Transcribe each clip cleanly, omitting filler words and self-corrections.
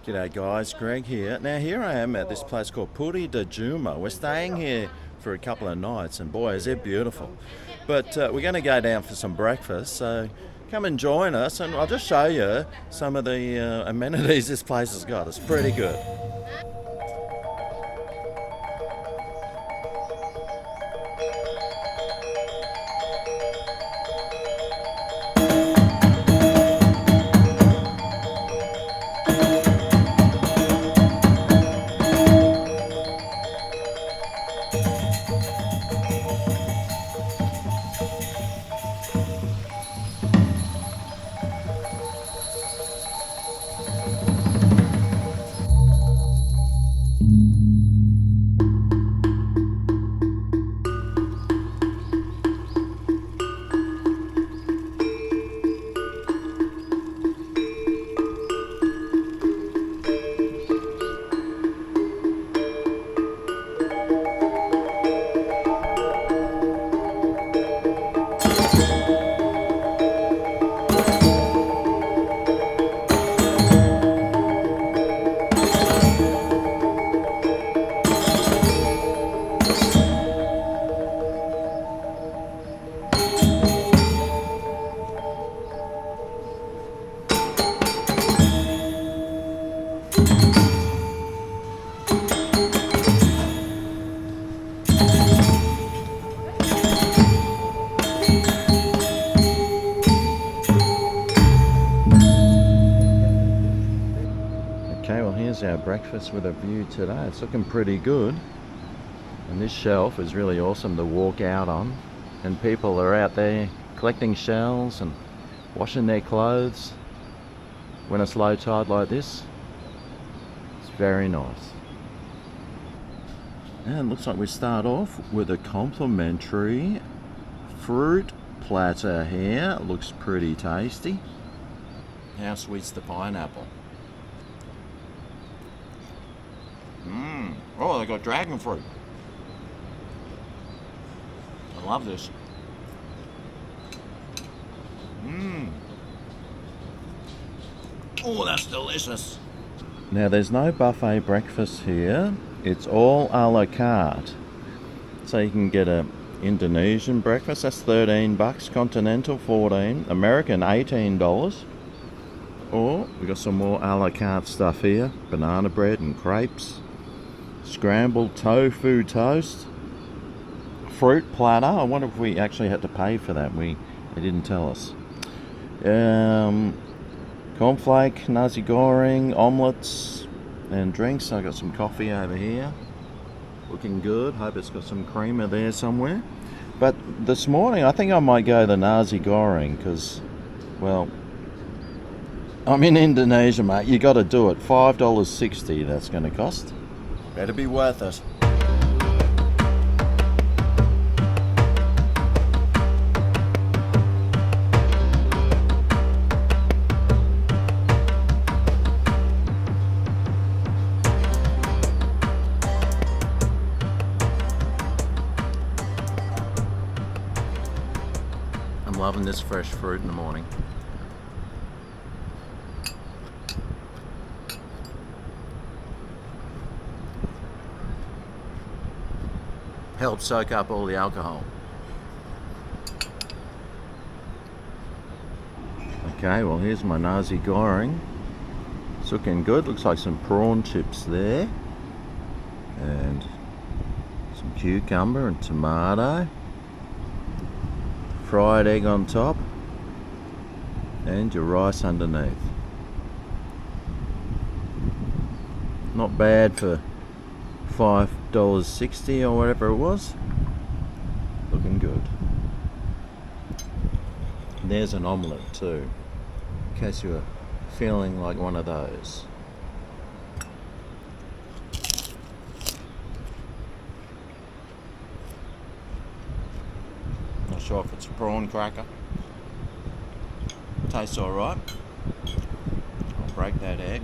G'day guys, Greg here. Now here I am at this place called Puri Dajuma. We're staying here for a couple of nights and boy is it beautiful. But we're going to go down for some breakfast, so come and join us and I'll just show you some of the amenities this place has got. It's pretty good. Okay, well here's our breakfast with a view today. It's looking pretty good. And this shelf is really awesome to walk out on. And people are out there collecting shells and washing their clothes when it's low tide like this. It's very nice. And it looks like we start off with a complimentary fruit platter here. It looks pretty tasty. How sweet's the pineapple? Oh, they got dragon fruit. I love this. Oh, that's delicious. Now, there's no buffet breakfast here. It's all a la carte. So you can get a Indonesian breakfast. That's $13. Continental, $14. American, $18. Or we got some more a la carte stuff here. Banana bread and crepes. Scrambled tofu toast, fruit platter. I wonder if we actually had to pay for that. They didn't tell us. Cornflake, nasi goreng, omelets, and drinks. I got some coffee over here. Looking good. Hope it's got some creamer there somewhere. But this morning, I think I might go the nasi goreng because, well, I'm in Indonesia, mate. You got to do it. $5.60. That's going to cost. Better be worth it. I'm loving this fresh fruit in the morning. Help soak up all the alcohol. Okay, well here's my nasi goreng. It's looking good. Looks like some prawn chips there. And some cucumber and tomato. Fried egg on top. And your rice underneath. Not bad for $5.60 or whatever it was. Looking good. And there's an omelette too, in case you were feeling like one of those. Not sure if it's a prawn cracker. Tastes alright. I'll break that egg.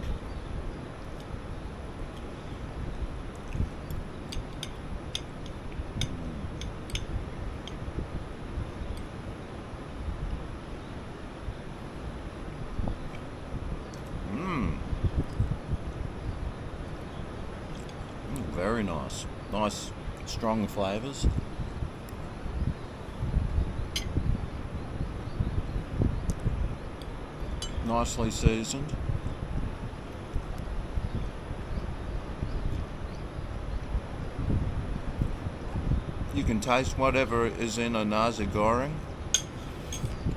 very nice. Nice, strong flavours. Nicely seasoned. You can taste whatever is in a nasi goreng.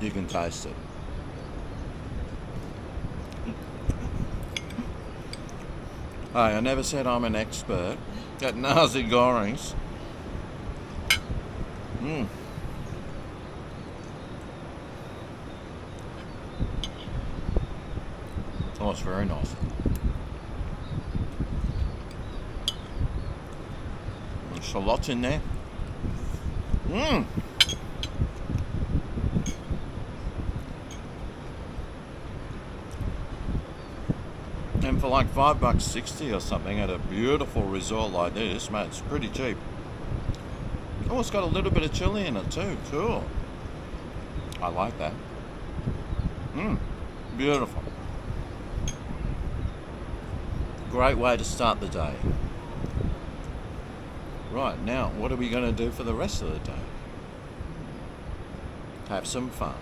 You can taste it. Hey, I never said I'm an expert at nasi gorengs. Oh, it's very nice. There's shallots in there. And for like $5.60 or something at a beautiful resort like this, mate, it's pretty cheap. Oh, it's got a little bit of chili in it too. Cool. I like that. Beautiful. Great way to start the day. Right, now what are we going to do for the rest of the day? Have some fun.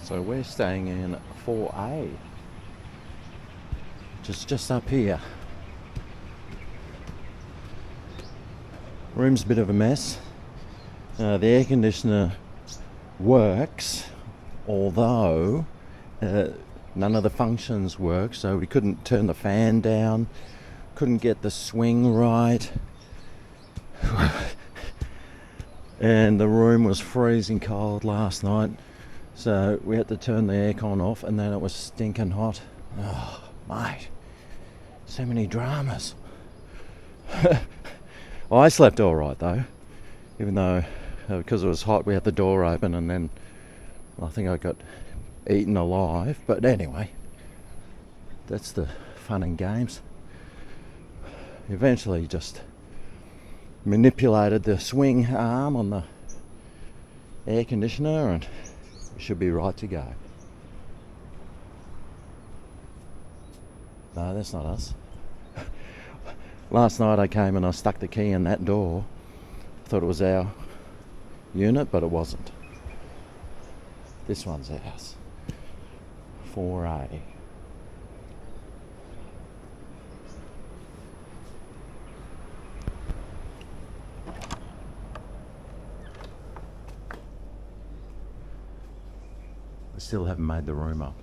So we're staying in 4A, just up here. Room's a bit of a mess. The air conditioner works, although none of the functions work, so we couldn't turn the fan down, couldn't get the swing right. And the room was freezing cold last night. So we had to turn the aircon off, and then it was stinking hot. Oh, mate. So many dramas. Well, I slept all right, though. Even though, because it was hot, we had the door open, and then I think I got eaten alive. But anyway, that's the fun and games. Eventually just manipulated the swing arm on the air conditioner, and should be right to go. No, that's not us. Last night I came and I stuck the key in that door. Thought it was our unit, but it wasn't. This one's ours. 4A. Still haven't made the room up.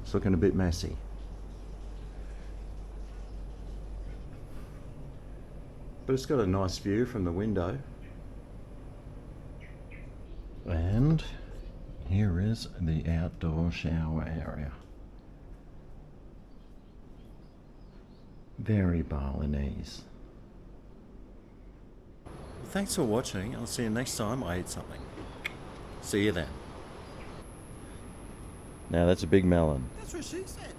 It's looking a bit messy. But it's got a nice view from the window. And here is the outdoor shower area. Very Balinese. Thanks for watching. I'll see you next time I eat something. See you then. Now that's a big melon. That's what she said.